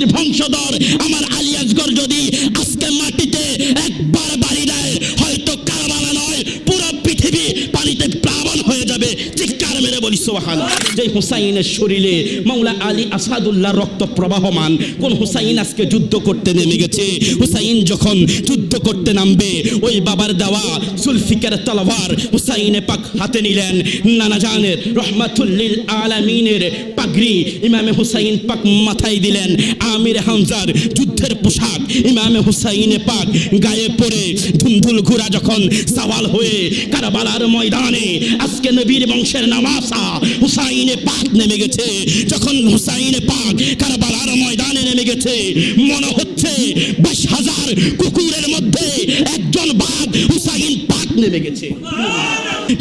নবীর বংশধর আমার আলী আসগর যদি আজকে মাটিতে একবার বাড়ি দেয়, হয়তো কারবালা নয় পুরো পৃথিবী পানিতে প্লাবন হয়ে যাবে। চিৎকার মেরে বলি সুবহানাল্লাহ। যে হুসাইনের শরীরে মাওলা আলী আসাদুল্লাহ রক্ত প্রবাহমান, কোন হুসাইন আজকে যুদ্ধ করতে নেমে গেছে। হুসাইন যখন যুদ্ধ করতে নামবে, ওই বাবার দেওয়া জুলফিকার তলোয়ার হুসাইনে পাক হাতে নিলেন। নানা জানের রহমাতুল্লিল আলামিনের পাগড়ি ইমামে হুসাইন পাক মাথায় দিলেন। আমির হামজার যুদ্ধের পোশাক ইমামে হুসাইনে পাক গায়ে পরে ধুমধুল ঘোড়া যখন সওয়াল হয়ে কারবালার ময়দানে আজকে নবীর বংশের নামাসা হুসাইনে পাক নেমে গেছে। যখন হুসাইনে পাক কারবালার ময়দানে নেমে গেছে, মনে হচ্ছে 20,000 কুকুরের মধ্যে একজন বাঘ হুসাইন পাক নেমে গেছে।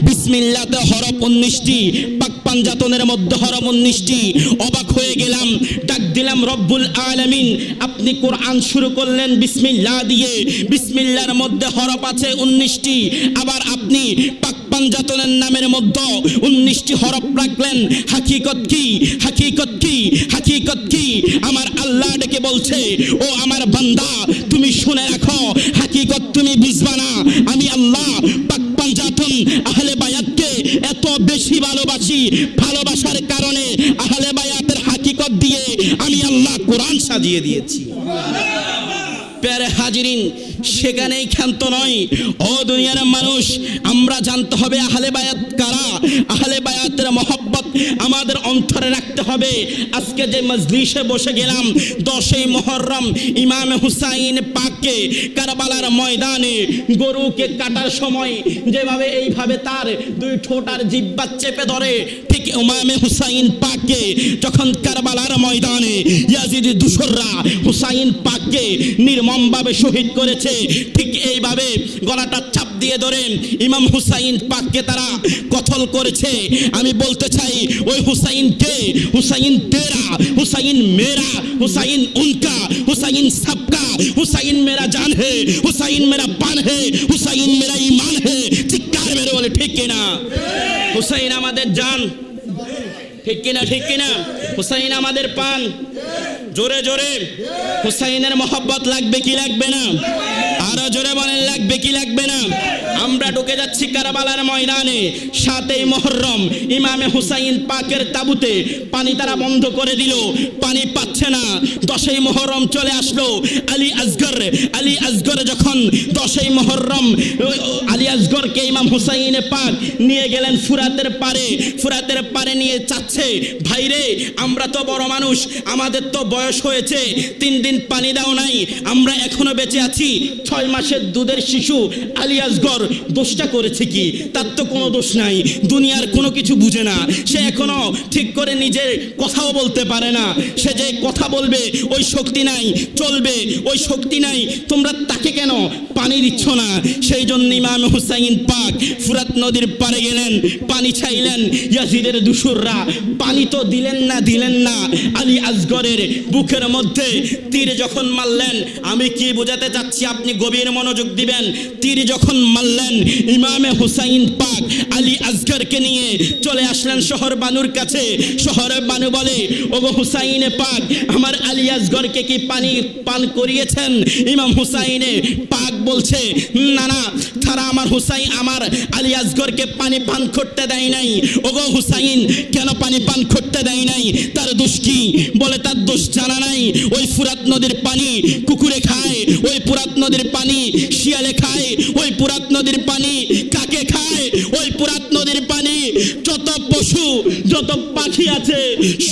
বিসমিল্লাতে হরফ 19টি, পাক পাঞ্জাতনের মধ্যে হরফ 19টি। অবাক হয়ে গেলাম, ডাক দিলাম রব্বুল আলামিন। আপনি কোরআন শুরু করলেন বিসমিল্লাহ দিয়ে, বিসমিল্লাহর মধ্যে হরফ আছে 19টি। আবার আপনি পাক পাঞ্জাতনের নামের মধ্যে 19টি হরফ রাখলেন। হাকিকত কি? হাকিকত কি? হাকিকত কি? আমার আল্লাহ ডেকে বলছে, ও আমার বান্দা তুমি শুনে রাখো, হাকিকত তুমি বুঝবা না। আমি আল্লাহ পাক পাঞ্জাতন আহলে বায়াতকে এত বেশি ভালোবাসি, ভালোবাসার কারণে আহলে বায়াতের হাকিকত দিয়ে আমি আল্লাহ কোরআন সাজিয়ে দিয়েছি। প্যারে হাজিরিন, সেখানেই ক্ষান্ত নয়। ও দুনিয়ার মানুষ, আমরা জানতে হবে আহলে বায়াত কারা। আহলে বায়াতের মহব্বত আমাদের অন্তরে রাখতে হবে। আজকে যে মজলিসে বসে গেলাম, 10ই মুহররম ইমামে হুসাইন পাককে কারবালার ময়দানে গরুকে কাটার সময় যেভাবে এইভাবে তার 2 ঠোঁট আর জিহ্বা চেপে ধরে, ঠিক ইমামে হুসাইন পাককে যখন কারবালার ময়দানে ইয়াজিদি দূষররা হুসাইন পাককে নির্মমভাবে শহীদ করেছে, ঠিক এইভাবে গলাটা চাপ দিয়ে ধরে ইমাম হুসাইন পাককে তারা কতল করেছে। আমি বলতে চাই, ওই হুসাইন কে? হুসাইন তেরা, হুসাইন মেরা, হুসাইন উনকা, হুসাইন सबका, হুসাইন মেরা জান হে, হুসাইন মেরা পান হে, হুসাইন মেরা ঈমান হে। চিৎকার মেরে বলে ঠিক কিনা? হুসাইন আমাদের জান, ঠিক কিনা? ঠিক কিনা? হুসাইন আমাদের পান। জোরে জোরে হুসাইনের মহব্বত লাগবে কি লাগবে না? আরো জোরে বলেন, লাগবে কি লাগবে না? আমরা ঢুকে যাচ্ছি কারবালার ময়দানে। 7ই মুহররম ইমামে হুসাইন পাকের তাবুতে পানি তারা বন্ধ করে দিল, পানি পাচ্ছে না। 10ই মুহররম চলে আসলো। আলী আসগর যখন 10ই মুহররম আলী আসগরকে ইমাম হুসাইন পাক নিয়ে গেলেন ফুরাতের পারে নিয়ে চাচ্ছে, ভাইরে আমরা তো বড় মানুষ, আমাদের তো বয়স হয়েছে, 3 দিন পানি দাও নাই, আমরা এখনো বেঁচে আছি। 6 মাসের দুধের শিশু আলী আসগর দোষটা করেছে কি? তার তো কোনো দোষ নাই, দুনিয়ার কোনো কিছু বুঝে না, সে এখনো ঠিক করে নিজের কথাও বলতে পারে না। সে যে কথা বলবে ওই শক্তি নাই, চলবে ওই শক্তি নাই, তোমরা তাকে কেন পানি দিচ্ছ না? সেই জন্য ইমাম হুসাইন পাক ফুরাত নদীর পারে গেলেন, পানি চাইলেন। ইয়াজিদের দূষররা পানি তো দিলেন না। আলী আসগরের বুকের মধ্যে তীর যখন মারলেন, আমি কি বোঝাতে চাচ্ছি আপনি গভীর মনোযোগ দিবেন। তীর যখন মারলেন, ইমামে হুসাইন পাক আলী আসগরকে নিয়ে চলে আসলেন শহর বানুর কাছে। শহরে বানু বলে, ওগো হুসাইনে পাক, আমার আলী আসগরকে কি পানি পান করিয়েছেন? ইমাম হুসাইনে পাক বলছে, না, তারা আমার আলী আসগরকে পানি পান করতে দেয় নাই। ওগো হুসাইন, কেন পানি পান করতে দেয় নাই? তার দোষ কি? বলে তার দোষ জানা নাই। ওই ফুরাত নদীর পানি কুকুরে খায়, ওই ফুরাত নদীর পানি শিয়ালে খায়, ওই ফুরাত নদীর পানি কাকে খায়? ওই ফুরাত নদীর পানি যত পশু যত পাখি আছে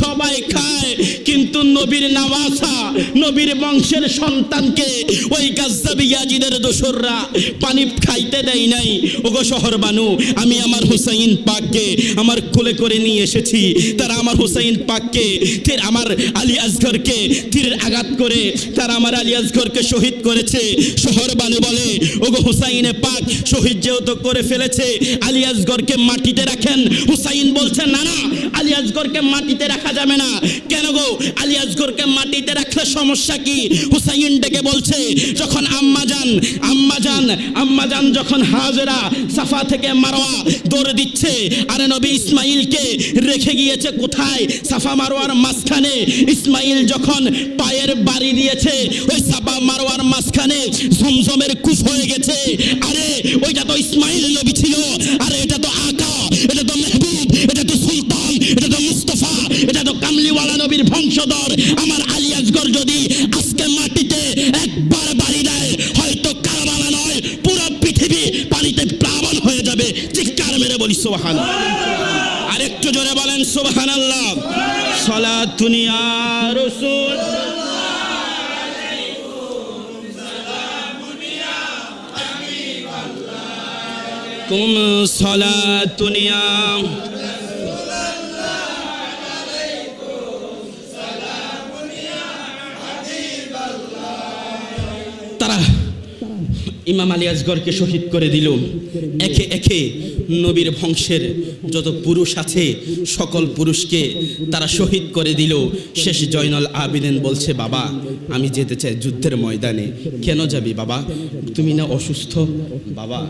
সবাই খায়, কিন্তু নবীর নামাসা নবীর বংশের সন্তানকে ওই গাজ্জাবি ইয়াজিদের দোসররা পানি খাইতে দেয় নাই। ওগো শহর বানু, আমি আমার হুসাইন পাককে আমার কোলে করে নিয়ে এসেছি। তারা আমার হুসাইন পাককে আমার আলী আসগরকে তীরের আঘাত করে তারা আমার আলী আসগরকে শহীদ করেছে। শহর বানু বলে, ওগো হুসাইনে পাক শহীদ যেহেতু করে ফেলেছে, আলী আসগরকে মাটিতে রাখেন। হুসাইন বলছে, না, আলী আসগরকে মাটিতে রাখা যাবে না। কেন গো? আলী আসগরকে মাটিতে রাখলে সমস্যা কি? হুসাইন ডেকে বলছে, যখন আম্মাজান যখন হাজেরা সাফা থেকে মারওয়া দৌড় দিচ্ছে, আরে নবী ইসমাইলকে রেখে গিয়েছে কোথায়? সাফা মারওয়ার মাঝখানে। ইসমাইল যখন পায়ের বাড়ি দিয়েছে, ওই সাফা মারওয়ার মাঝখানে জমজমের কূপ হয়ে গেছে। আরে ওইটা তো ইসমাইল নবী ছিল, আরে এটা তো আকা, এটা তো মেহবুব, এটা তো সুলতান, এটা তো মুস্তফা, এটা তো কামলিওয়ালা নবীর বংশধর। আমার আলী আসগর যদি আজকে মাটিতে একবার বাড়ি দেয়, হয়তো কারবালা নয়, পুরো পৃথিবী পানিতে প্লাবন হয়ে যাবে। চিৎকার মেরে বলি সুবহানাল্লাহ। আরেকটু জোরে বলেন সুবহানাল্লাহ। সালাতুন ইয়া রাসূল কুম সালাতুন ইয়া তারা ইমাম আলী আসগরকে শহীদ করে দিল। একে একে নবীর বংশের যত পুরুষ আছে সকল পুরুষকে তারা শহীদ করে দিল। শেষ জয়নুল আবেদিন বলছে, বাবা আমি যেতে চাই যুদ্ধের ময়দানে। কেন যাবি বাবা? তুমি না অসুস্থ? বাবা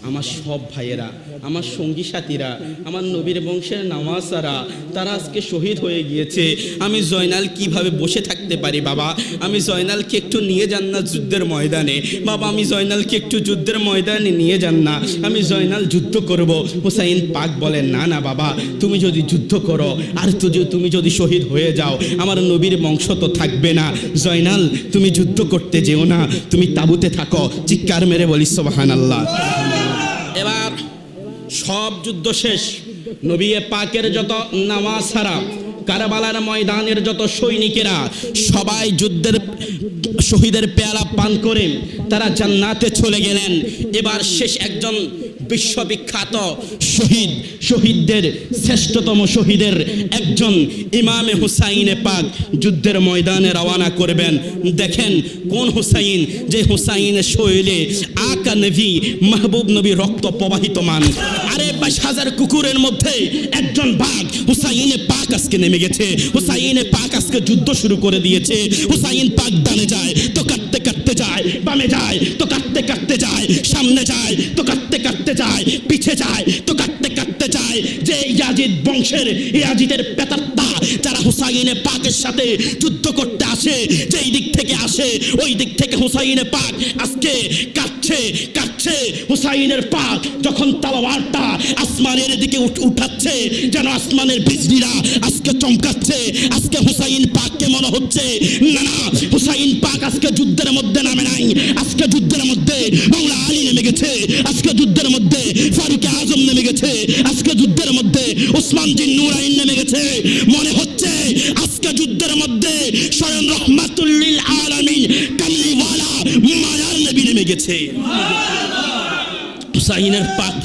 আমার সব ভাইয়েরা, আমার সঙ্গী সাথীরা, আমার নবীর বংশের নামাজারা, তারা আজকে শহীদ হয়ে গিয়েছে। আমি জয়নাল কিভাবে বসে থাকতে পারি বাবা? আমি জয়নালকে একটু নিয়ে যান না যুদ্ধের ময়দানে। বাবা আমি জয়নালকে একটু যুদ্ধের ময়দানে নিয়ে যান না, আমি জয়নাল যুদ্ধ করব। হুসাইন পাক বলেন, না না বাবা, তুমি যদি যুদ্ধ করো আর তুমি যদি শহীদ হয়ে যাও, আমার নবীর বংশ তো থাকবে না। জয়নাল তুমি যুদ্ধ করতে যেও না, তুমি তাঁবুতে থাকো। চিৎকার মেরে বলি সুবহানাল্লাহ। এবার সব যুদ্ধ শেষ। নবী পাকের যত নামাজারা, কারবালার ময়দানের যত সৈনিকেরা, সবাই যুদ্ধের শহীদের পেয়ালা পান করে তারা জান্নাতে চলে গেলেন। এবার শেষ একজন বিশ্ববিখ্যাত শহীদদের শ্রেষ্ঠতম শহীদের একজন ইমামে হুসাইনে পাক যুদ্ধের ময়দানে রওনা করবেন। দেখেন কোন হুসাইন, যে হুসাইনের শরীরে আকা নবী মাহবুব নবী রক্ত প্রবাহিতমান। আরে ২২,০০০ কুকুরের মধ্যে একজন বাঘ হুসাইনে পাক আজকে নেমে গেছে। হুসাইনে পাক আজকে যুদ্ধ শুরু করে দিয়েছে। হুসাইন পাক ডানে যায় তো কাটতে কাটতে যায়, বামে যায় তো কাটতে কাটতে যায়, সামনে যায় তো কাটতে কাটতে যায়, পিছে যায় তো কাটতে কাটতে যায়। যে ইয়াজিদ বংশের, ইয়াজিদের পেতাত্তা যারা হুসাইনে পাকের সাথে যুদ্ধ করতে আসে, যেই দিক থেকে আসে ওই দিক থেকে হুসাইনে পাক আজকে কাটছে কাটছে। হুসাইনের পাক যখন তলোয়ারটা আসমানের দিকে উঠাচ্ছে, যেন আসমানের বিজলীরা আজকে চমকাচ্ছে। আজকে হুসাইন পাককে মনে হচ্ছে না না, হুসাইন পাক আজকে যুদ্ধের মধ্যে নামে নাই, আজকে যুদ্ধের মধ্যে মাওলা আলী নেমে গেছে, আজকে যুদ্ধের মধ্যে ফারুক আজম নেমে গেছে, আজকে যুদ্ধের মধ্যে ওসমান জিন নুরাইন নেমে গেছে। মনে হচ্ছে আজকে যুদ্ধের মধ্যে স্বয়ং রহমাতুল লিল আলামিন কামলিওয়ালা মায়ার নবী নেমে গেছে। হুসাইনের পাক